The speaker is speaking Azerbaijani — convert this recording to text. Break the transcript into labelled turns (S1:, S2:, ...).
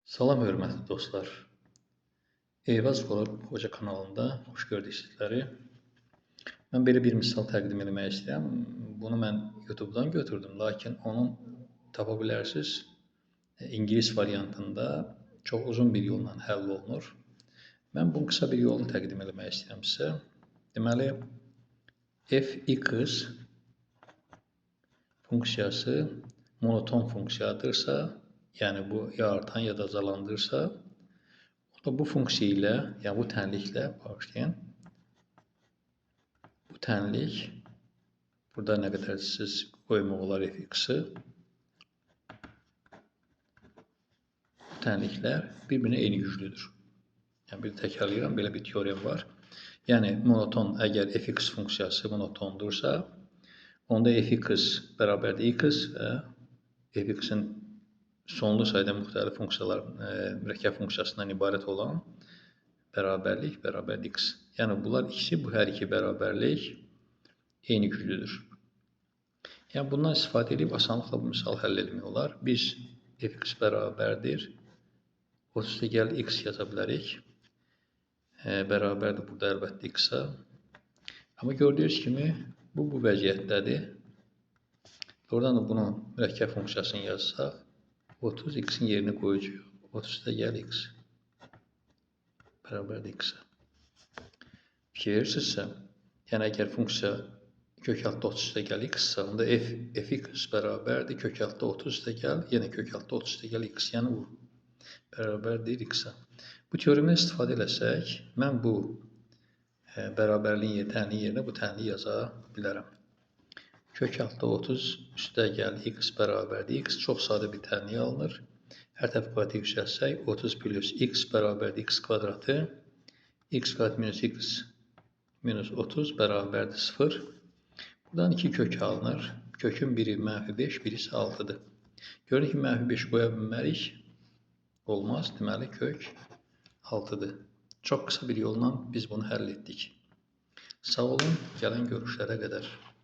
S1: Salam hörmətli dostlar. Eyvaz Hoca kanalında xoş gördük sizləri. Mən belə bir misal təqdim etmək istəyirəm. Bunu mən YouTube-dan götürdüm, lakin onun tapa bilərsiniz İngilis variantında çox uzun bir yolla həll olunur. Mən bunun qısa bir yolunu təqdim etmək istəyirəm sizə. Deməli, f(x) funksiyası monoton funksiyadırsa, yəni bu ya artan ya da azalandırsa, bu funksiya ilə, yəni bu tənliklə bağışlayın. Bu tənlik, burada nə qədər siz qoymaq olar f(x)-i. Bu tənliklər bir-birinə eyni güclüdür. Yəni bir təkrarlayıram, belə bir teorem var. Yəni monoton, əgər f(x) funksiyası monotondursa, onda f(x) bərabərdir x və f(x)in sonlu sayda müxtəlif funksiyalar, mürəkkəb funksiyasından ibarət olan bərabərlik bərabərdir x. Yəni bunlar ikisi, bu hər iki bərabərlik eyni güclüdür. Yəni bundan istifadə edib asanlıqla bu misal həll etmək olar. Biz f(x) bərabərdir 30 x yaza bilərik. Bərabərdir burada əlbəttə x-a. Amma gördüyünüz kimi bu vəziyyətdədir. Oradan da bunun mürəkkəb funksiyasını yazsaq, 30 x-in yerini qoyacaq. 30 x bərabərdir x-a. Fikir verirsinizsə, yəni əgər funksiya kök altda 30 x-sa, onda f(x) bərabərdir kök altda 30 yenə kök altda 30 x, yəni bu bərabərdir x-a. Bu teoremdən istifadə eləsək, mən bu bərabərliyin tənliyi yerinə bu tənliyi yaza bilərəm. Kök altda 30 x bərabərdir x, çox sadə bir tənlik alınır. Hər tərəf kvadratı yüksəlsək, 30 plus x bərabərdir x kvadratı, x kvadrat minus x minus 30 bərabərdir 0. Buradan 2 kök alınır. Kökün biri -5, birisi 6-dır. Görün ki, -5 qoya bilmərik. Olmaz, deməli kök 6-dır. Çox qısa bir yolla biz bunu həll etdik. Sağ olun, gələn görüşlərə qədər.